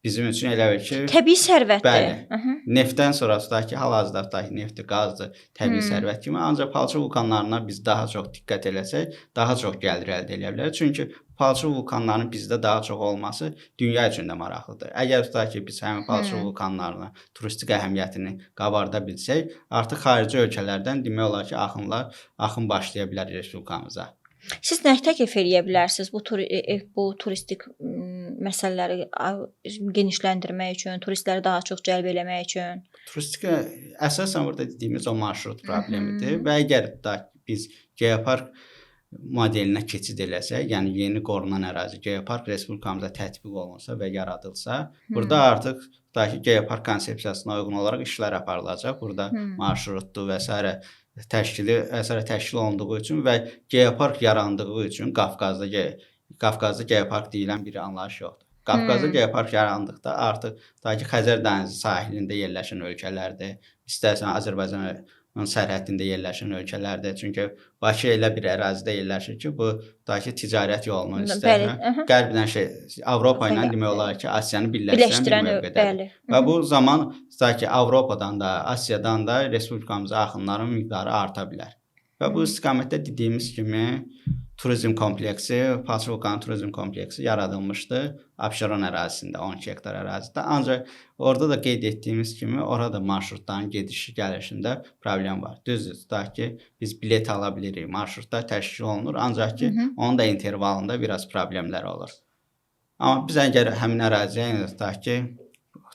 bizim üçün elə ki,
təbii sərvətdir.
Bəli. Neftdən sonra tutaq ki, hal-hazırda tutaq ki, nefti, qazdır, təbii sərvət kimi, ancaq palçıq vulkanlarına biz daha çox diqqət eləsək, daha çox gəlir əldə edə bilərik. Çünki palçıq vulkanlarının bizdə daha çox olması dünya üçün də maraqlıdır. Əgər tutaq ki, biz həmin palçıq vulkanlarının turistik əhəmiyyətini qabarda bilsək, artıq xarici ölkələrdən demək olar ki, axın başlaya bilər respublikamıza.
Siz nə təklif edə bilərsiniz bu turistik məsələləri genişləndirmək üçün, turistləri daha çox cəlb eləmək üçün?
Turistik əsasən burada dediyimiz o marşrut problemidir və əgər biz geopark modelinə keçid eləsək, yəni yeni qorunan ərazi geopark respublikamıza tətbiq olunsa və yaradılsa, burada artıq tutaq ki, geopark konsepsiyasına uyğun olaraq işlər aparılacaq. Burada marşrutdur və s. təşkil olunduğu üçün və geopark yarandığı üçün Qafqazda geopark deyilən bir anlayış yoxdur. Qafqazda geopark yarandıqda artıq tutaq ki, Xəzər dənizi sahilində yerləşən ölkələrdir. İstərsən Azərbaycanın sərhəddində yerləşən ölkələrdir. Çünki Bakı elə bir ərazidə yerləşir ki, bu tutaq ki, ticarət yolunun istərsən qərbdən Avropa ilə demək olar ki, Asiyanı birləşdirən bir mövqedədir. Və bu zaman tutaq ki, Avropadan da, Asiyadan da respublikamıza axınların miqdarı arta bilər. Və bu istiqamətdə dediyimiz kimi turizm kompleksi, Palçıq vulkanı turizm kompleksi yaradılmışdı Abşeron ərazisində, 12 hektar ərazidə. Ancaq orada da qeyd etdiyimiz kimi orada marşrutların gedişi gəlişində problem var. Düzdür, tutaq ki, biz bilet ala bilirik, marşrutlar təşkil olunur, ancaq ki, onun da intervalında biraz problemlər olur. Amma biz əgər həmin əraziyə tutaq ki,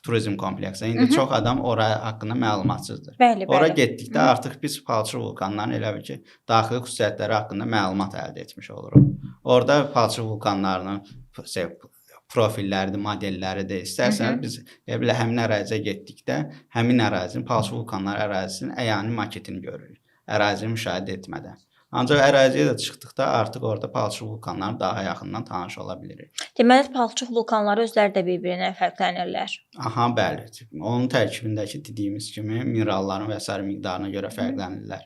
turizm kompleksi. İndi çox adam ora haqqında məlumatsızdır. Ora getdikdə artıq biz palçıq vulkanlarının elə bil ki, daxili xüsusiyyətləri haqqında məlumat əldə etmiş oluruq. Orada palçıq vulkanlarının profilləridir, modelləridir. İstərsən biz həmin əraziyə getdikdə həmin ərazinin, palçıq vulkanları ərazisinin əyani maketini görürük. Ərazini müşahidə etmədən. Ancaq əraziyə də çıxdıqda artıq orada palçıq vulkanları daha yaxından tanış ola bilirik.
Deməli, palçıq vulkanları özləri də bir-birindən fərqlənirlər.
Aha, bəli. Onun tərkibindəki dediyimiz kimi mineralların və s. miqdarına görə fərqlənirlər.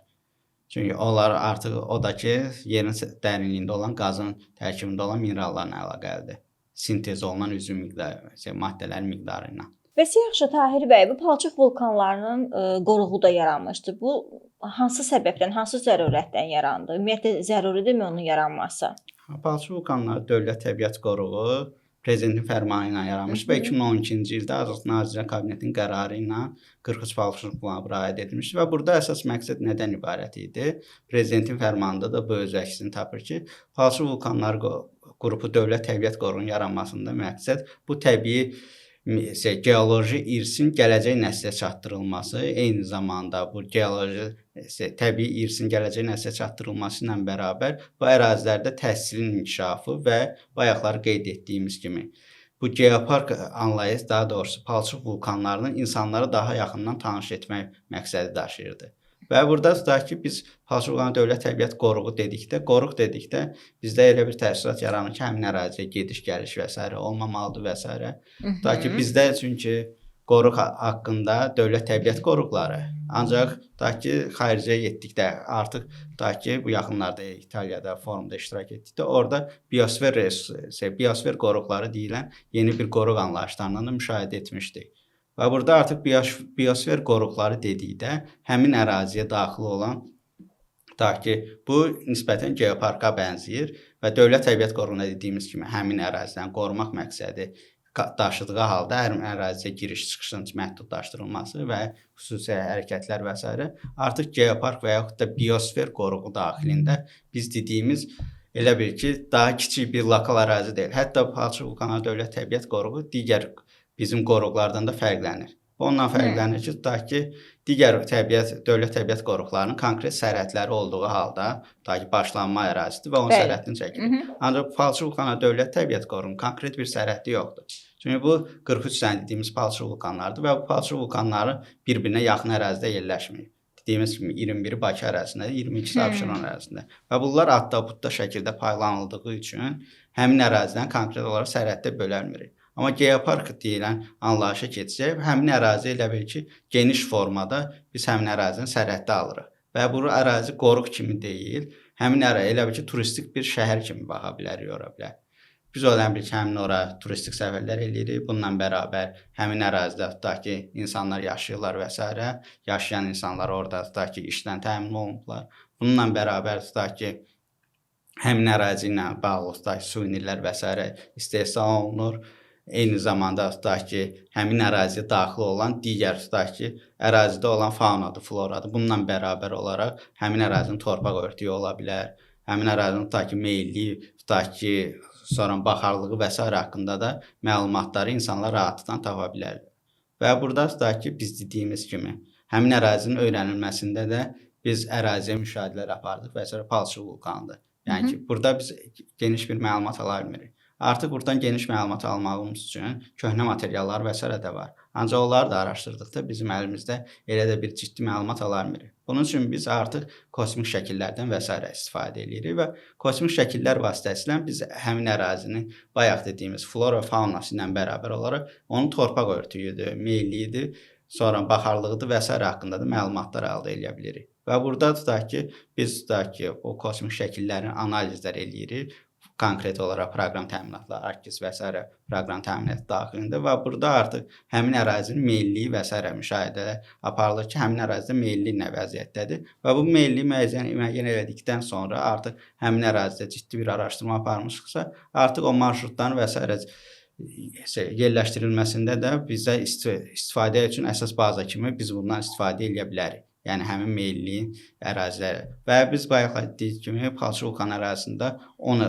Çünki onlar artıq odakı yerin dərinliyində olan qazın tərkibində olan minerallarla əlaqəlidir. Sintez olunan üzüm miqdarı, maddələrin miqdarı ilə.
Bəs yaxşı, Tahir bəy, bu palçıq vulkanlarının qoruğu da yaranmışdı. Bu hansı səbəbdən, hansı zərurətdən yarandı? Ümumiyyətlə, zəruridirmi onun yaranması?
Palçıq vulkanları Dövlət Təbiət Qoruğu Prezidentin fərmanı ilə yaranmış və 2012-ci ildə Nazirlər Kabinetinin qərarı ilə 43 palçıq vulkanı bərpa edilmiş və burada əsas məqsəd nədən ibarət idi? Prezidentin fərmanında da bu öz əksini tapır ki, palçıq vulkanları qrupu Dövlət Təbiət Qoruğunun yaranmasında məqsəd bu təbii geoloji irsin gələcək nəslə çatdırılması, eyni zamanda bu geoloji təbii irsin gələcək nəslə çatdırılması ilə bərabər bu ərazilərdə təhsilin inkişafı və bayaqları qeyd etdiyimiz kimi bu geopark anlayışı, daha doğrusu palçıq vulkanlarının insanları daha yaxından tanış etmək məqsədi daşıyırdı. Və burada tutaq ki, biz Palçıq vulkanı Dövlət Təbiət Qoruğu dedikdə bizdə elə bir təəssürat yaranır ki, həmin əraziyə gediş-gəliş və s. olmamalıdır və s. Tutaq ki, bizdə çünki qoruq haqqında Dövlət Təbiət Qoruqları, ancaq tutaq ki, xaricəyə getdikdə artıq tutaq ki, bu yaxınlarda İtaliyada forumda iştirak etdikdə orada biosfer qoruqları deyilən yeni bir qoruq anlayışlarından da müşahidə etmişdik. Və burada artıq biosfer qoruqları dedikdə həmin əraziyə daxil olan, tutaq ki, bu nisbətən geoparka bənzəyir və Dövlət Təbiət Qoruğuna dediyimiz kimi həmin ərazidən qorumaq məqsədi daşıdığı halda həmin əraziyə giriş-çıxışın məhdudlaşdırılması və xüsusi hərəkətlər və s. artıq geopark və yaxud da biosfer qoruğu daxilində biz dediyimiz elə bil ki, daha kiçik bir lokal ərazi deyil. Hətta Palçıq vulkanı Dövlət Təbiət Qoruğu digər bizim qoruqlardan da fərqlənir. Ondan fərqlənir ki, tutaq ki, digər Dövlət Təbiət Qoruqlarının konkret sərhədləri olduğu halda, tutaq ki, başlanma ərazisidir və onun sərhədini çəkilir. Ancaq Palçıq vulkanı Dövlət Təbiət Qoruğunun konkret bir sərhəddi yoxdur. Çünki bu 43 sən dediyimiz palçıq vulkanlardır və bu palçıq vulkanları bir-birinə yaxın ərazidə yerləşmir. Dediyimiz kimi 21-i Bakı ərazisində, 22-si Abşeron ərazisində. Və bunlar adda-budda şəkildə paylanıldığı üçün həmin ərazidən konkret olaraq sərhəddə bölünmür. Amma geopark deyilən anlayışa keçsək, həmin ərazi elə bil ki, geniş formada biz həmin ərazinin sərhəddə alırıq. Və bu ərazi qoruq kimi deyil, həmin ərazi elə bil ki, turistik bir şəhər kimi baxa bilərik ora bilər. Biz elə bil ki, həmin ora turistik səfərlər eləyirik. Bununla bərabər həmin ərazidə tutaq ki, insanlar yaşayırlar və s. Yaşayan insanlar orada tutaq ki, işdən təmin olunublar. Bununla bərabər tutaq ki, həmin ərazi ilə bağlı tutaq ki, suvinirlər və s. istehsal olunur. Eyni zamanda tutaq ki, həmin əraziyə daxil olan digər tutaq ki, ərazidə olan faunadır, floradır. Bununla bərabər olaraq həmin ərazinin torpaq örtüyü ola bilər. Həmin ərazinin tutaq ki, meyilliyi, tutaq ki, sonra baxarlığı və s. haqqında da məlumatları insanlar rahatlıqla tapa bilər. Və burada tutaq ki, biz dediyimiz kimi həmin ərazinin öyrənilməsində də biz əraziyə müşahidələr apardıq və s. Palçıq vulkanıdır. Yəni ki, burada biz geniş bir məlumat ala bilmirik. Artıq buradan geniş məlumat almağımız üçün köhnə materiallar və s. də var. Ancaq onları da araşdırdıqda bizim əlimizdə elə də bir ciddi məlumat ala bilmirik. Bunun üçün biz artıq kosmik şəkillərdən və s. istifadə edirik və kosmik şəkillər vasitəsilə biz həmin ərazinin bayaq dediyimiz flora və faunası ilə bərabər olaraq onun torpaq örtüyüdür, meyilliyidir, sonra baxarlığıdır və s. haqqında da məlumatlar əldə edə bilirik. Və burada tutaq ki, biz tutaq ki, o kosmik şəkillərin analizlər eləyirik. Konkret olaraq proqram təminatları, ArcGIS və s. proqram təminatı daxilində və burada artıq həmin ərazinin meyilliyi və s. müşahidələr aparılır ki, həmin ərazidə meyilliyi nə vəziyyətdədir və bu meyilliyi müəyyən elədikdən sonra artıq həmin ərazidə ciddi bir araşdırma aparmışıqsa, artıq o marşrutların və s. yerləşdirilməsində də bizə istifadə üçün əsas baza kimi biz bundan istifadə edə bilərik. Yəni həmin meyilliyin əraziləri. Və biz bayaq dediyi kimi Palçıq vulkan ərazisində onu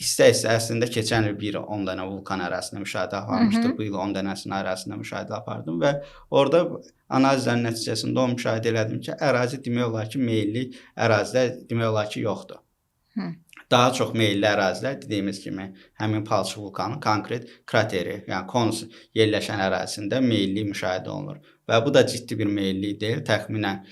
istə-istə əslində keçən il bir 10 dənə vulkan ərazisində müşahidə aparmışdıq. Bu il 10 dənəsinin ərazisində müşahidə apardım və orada analizlərin nəticəsində onu müşahidə elədim ki, ərazi demək olar ki, meyilli ərazidə demək olar ki, yoxdur. Daha çox meyilli ərazilər dediyimiz kimi həmin Palçıq vulkanının konkret krateri, yəni konus yerləşən ərazisində meyilli müşahidə olunur. Və bu da ciddi bir meyillik deyil, təxminən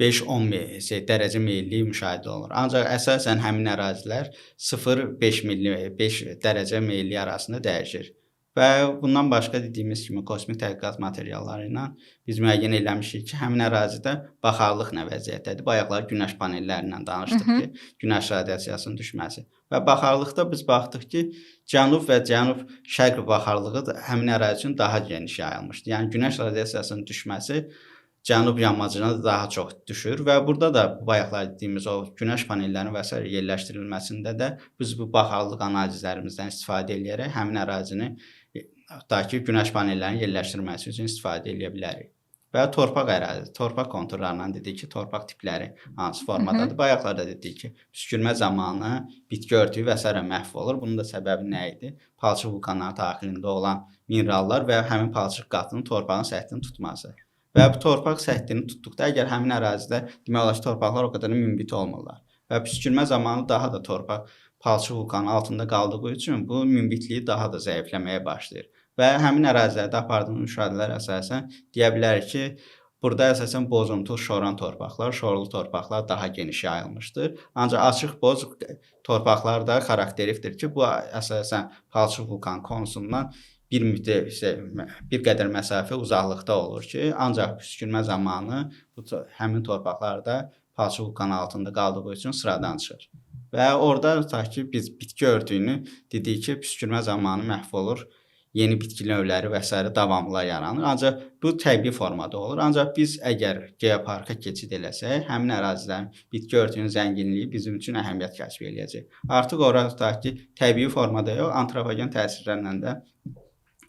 5-10 dərəcə meyillik müşahidə olunur. Ancaq əsasən həmin ərazilər 0-5 dərəcə meyillik arasında dəyişir. Və bundan başqa dediyimiz kimi kosmik tədqiqat materialları ilə biz müəyyən eləmişik ki, həmin ərazidə baxarlıq nə vəziyyətdədir. Bayaqlar günəş panellərindən danışdıq ki, günəş radiasiyasının düşməsi. Və baxarlıqda biz baxdıq ki, cənub və cənub-şərq baxarlığı da həmin ərazi üçün daha geniş yayılmışdır. Yəni günəş radiasiyasının düşməsi cənub yanmacına daha çox düşür və burada da bayaqlar dediyimiz o günəş panellərinin və s. yerləşdirilməsində də biz bu baxarlıq analizlərimizdən istifadə edərək həmin ərazini tutaq ki, günəş panellərinin yerləşdirilməsi üçün istifadə edə bilərik. Və torpaq ərazi, torpaq konturlarından dedik ki, torpaq tipləri hansı formadadır. Bayaqlar da dedik ki, püskürmə zamanı bitki örtüyü və s. məhv olur. Bunun da səbəbi nə idi? Palçıq vulkanları daxilində olan minerallar və həmin palçıq qatının torpağın səthini tutması. Və bu torpaq səthini tutduqda, əgər həmin ərazidə demək olar ki, torpaqlar o qədər münbit olmurlar. Və püskürmə zamanı daha da torpaq palçıq vulkanı altında qaldığı üçün bu münbitliyi daha da zəifləməyə başlayır. Və həmin ərazilərdə apardığımız müşahidələr əsasən deyə bilərik ki, burada əsasən bozuntul şoran torpaqlar, şorlu torpaqlar daha geniş yayılmışdır. Ancaq açıq boz torpaqlar da xarakterikdir ki, bu əsasən palçıq vulkan konusundan bir qədər məsafə uzaqlıqda olur ki, ancaq püskürmə zamanı həmin torpaqlarda palçıq vulkanı altında qaldığı üçün sıradan çıxır. Və orada tutaq ki, biz bitki örtüyünü dedik ki, püskürmə zamanı məhv olur. Yeni bitki növləri və s. davamlı yaranır. Ancaq bu təbii formada olur. Ancaq biz əgər geoparka keçid eləsək, həmin ərazilərin bitki örtüyünün zənginliyi bizim üçün əhəmiyyət kəsb eləyəcək. Artıq orada tutaq ki, təbii formada yox, antropogen təsirlərlə də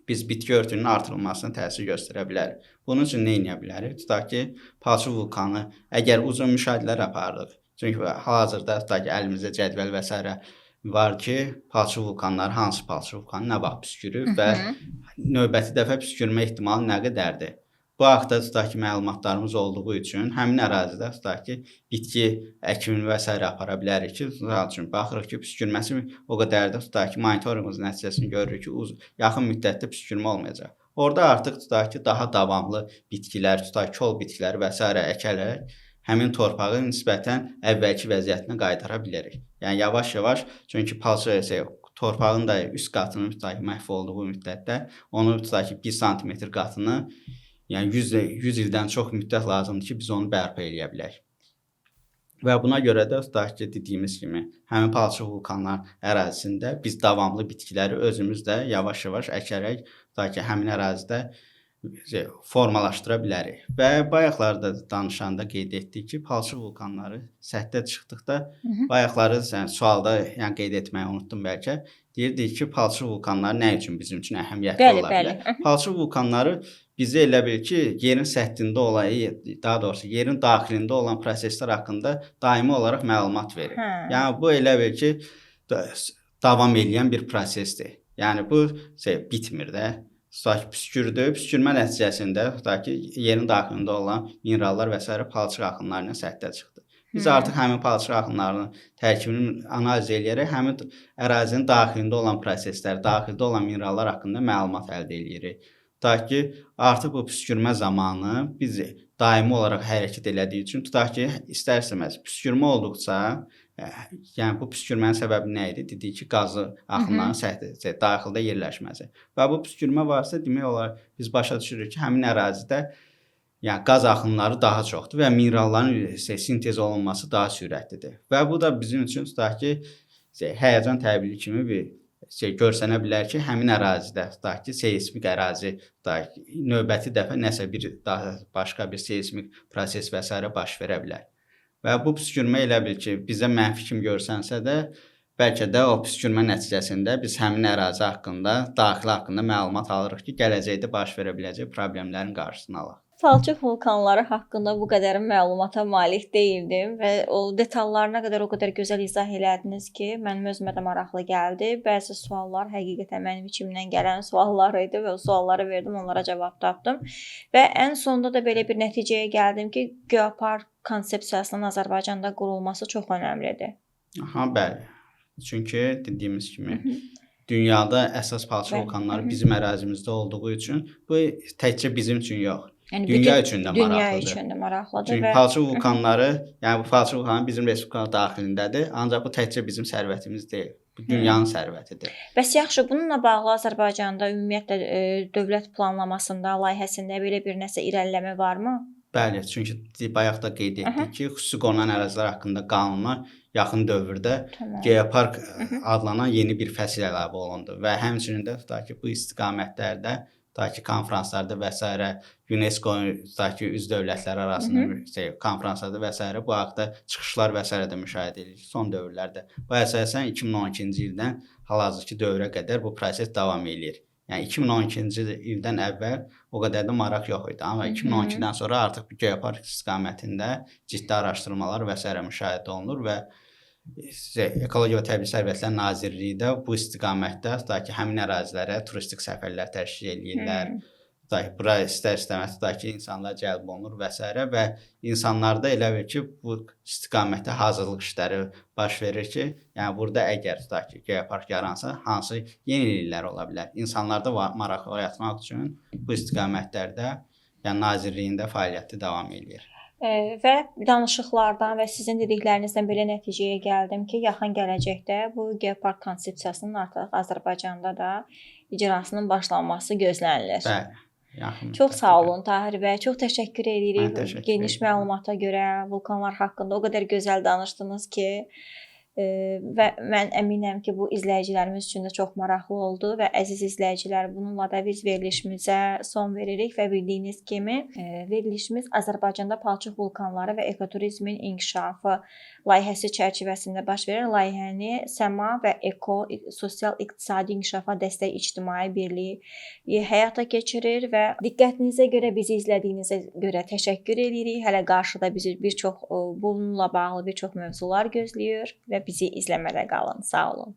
biz bitki örtüyünün artırılmasına təsir göstərə bilərik. Bunun üçün nə edə bilərik? Tutaq ki, palçıq vulkanı əgər uzun müşahidələr aparırıq. Çünki hal-hazırda tutaq ki, əlimizdə cədvəl və s. var ki, palçıq vulkanları hansı palçıq vulkanı nə vaxt püskürür və növbəti dəfə püskürmə ehtimalı nə qədərdir. Bu haqda tutaq ki, məlumatlarımız olduğu üçün həmin ərazidə tutaq ki, bitki əkimini və s. apara bilərik ki, tutaq üçün baxırıq ki, püskürməsi o qədər də tutaq ki, monitorinqimizin nəticəsini görürük ki, yaxın müddətdə püskürmə olmayacaq. Orada artıq tutaq ki, daha davamlı bitkilər, tutaq ki, kol bitkiləri və s. əkərək həmin torpağı nisbətən əvvəlki vəziyyətinə qaytara bilərik. Yəni yavaş-yavaş, çünki torpağın da üst qatının tutaq ki, məhv olduğu müddətdə onun tutaq ki, 1 sm qatını, yəni 100 ildən çox müddət lazımdır ki, biz onu bərpa eləyə bilək. Və buna görə də tutaq ki, dediyimiz kimi, həmin palçıq vulkanlar ərazisində biz davamlı bitkiləri özümüz də yavaş-yavaş əkərək tutaq ki, həmin ərazidə formalaşdıra bilərik. Və bayaqlarda danışanda qeyd etdik ki, palçıq vulkanları səthə çıxdıqda bayaqları sualda yəni qeyd etməyi unutdum bəlkə. Deyirdik ki, palçıq vulkanları nə üçün bizim üçün əhəmiyyətli ola bilər? Palçıq vulkanları bizə elə bil ki, yerin səthində olan, daha doğrusu yerin daxilində olan proseslər haqqında daimi olaraq məlumat verir. Yəni bu elə bil ki, davam edən bir prosesdir. Yəni bu bitmir də. Tutaq ki, püskürdür. Püskürmə nəticəsində tutaq ki, yerin daxilində olan minerallar və s. palçıq axınları ilə səthə çıxdı. Biz artıq həmin palçıq axınlarının tərkibini analiz edərək həmin ərazinin daxilində olan proseslər, daxildə olan minerallar haqqında məlumat əldə edirik. Tutaq ki, artıq bu püskürmə zamanı biz daimi olaraq hərəkət elədiyi üçün tutaq ki, istər-istəməz püskürmə olduqca, yəni bu püskürmənin səbəbi nə idi? Dedik ki, qazı axınların daxildə yerləşməsi. Və bu püskürmə varsa, demək olar biz başa düşürük ki, həmin ərazidə yəni qaz axınları daha çoxdur və mineralların sintez olunması daha sürətlidir. Və bu da bizim üçün tutaq ki, həyəcan təbii kimi bir görsənə bilər ki, həmin ərazidə tutaq ki, seismik ərazi, tutaq ki, növbəti dəfə nəsə bir daha başqa bir seismik proses və s. baş verə bilər. Və bu püskürmə elə bil ki, bizə mənfi kimi görsənsə də, bəlkə də o püskürmə nəticəsində biz həmin ərazi haqqında, daxili haqqında məlumat alırıq ki, gələcəkdə baş verə biləcək problemlərin qarşısını alaq.
Palçıq vulkanları haqqında bu qədər məlumata malik deyildim və o detallarına qədər o qədər gözəl izah elədiniz ki, mənim özümə də maraqlı gəldi. Bəzi suallar həqiqətən mənim içimdən gələn suallar idi və o sualları verdim, onlara cavab tapdım. Və ən sonunda da belə bir nəticəyə gəldim ki, geopark konsepsiyasının Azərbaycanda qurulması çox önəmlidir.
Bəli. Çünki dediyimiz kimi dünyada əsas palçıq vulkanları bizim ərazimizdə olduğu üçün bu təkcə bizim üçün yox.
Yəni
dünya üçün də maraqlıdır.
Dünya üçün də maraqlıdır.
Çünki palçıq vulkanları, yəni bu palçıq vulkanı bizim respublikanın daxilindədir, ancaq bu təkcə bizim sərvətimiz deyil. Bu dünyanın sərvətidir.
Bəs yaxşı, bununla bağlı Azərbaycanda ümumiyyətlə dövlət planlamasında, layihəsində belə bir nəsə irəliləmə varmı?
Bəli, çünki bayaq da qeyd etdik ki, xüsusi qorunan ərazilər haqqında qanuna yaxın dövrdə geopark adlanan yeni bir fəsil əlavə olundu və həmçinin də tutaq ki, bu istiqamətlərdə tutaq ki, konfranslarda və s. UNESCO tutaq ki, üzv dövlətləri arasında konfranslarda və s. bu haqda çıxışlar və s. də müşahidə edirik son dövrlərdə. Bu əsasən 2012-ci ildən hal-hazırki dövrə qədər bu proses davam edir. Yəni 2012-ci ildən əvvəl o qədər də maraq yox idi. Amma 2012-dən sonra artıq bu geopark istiqamətində ciddi araşdırmalar və s. müşahidə olunur və Ekologiya və Təbii Sərvətlər Nazirliyi də bu istiqamətdə tutaq ki, həmin ərazilərə turistik səfərlər təşkil edirlər. Tutaq ki, bura istər-istəməz tutaq ki, insanlar cəlb olunur və s. və insanlarda elə bir ki, bu istiqamətdə hazırlıq işləri baş verir ki, yəni burada əgər tutaq ki, geopark yaransa, hansı yeniliklər ola bilər? İnsanlarda maraq oyatmaq üçün bu istiqamətlərdə, yəni Nazirliyində fəaliyyəti davam edir.
Və danışıqlardan və sizin dediklərinizdən belə nəticəyə gəldim ki, yaxın gələcəkdə bu geopark konsepsiyasının artıq Azərbaycanda da icrasının başlanması gözlənilir.
Bəli. Yaxın.
Çox sağ olun Tahir bəy. Çox təşəkkür edirik geniş məlumata görə, vulkanlar haqqında o qədər gözəl danışdınız ki, və mən əminəm ki, bu izləyicilərimiz üçün də çox maraqlı oldu və əziz izləyicilər, bununla da biz verilişimizə son veririk və bildiyiniz kimi verilişimiz Azərbaycanda palçıq vulkanları və ekoturizmin inkişafı layihəsi çərçivəsində baş verən layihəni Səma və Eko Sosial-İqtisadi İnkişafa Dəstək İctimai Birliyi həyata keçirir və diqqətinizə görə, bizi izlədiyinizə görə təşəkkür edirik. Hələ qarşıda bizi bununla bağlı bir çox mövzular gözləyir və bizi izləmədə qalın. Sağ olun.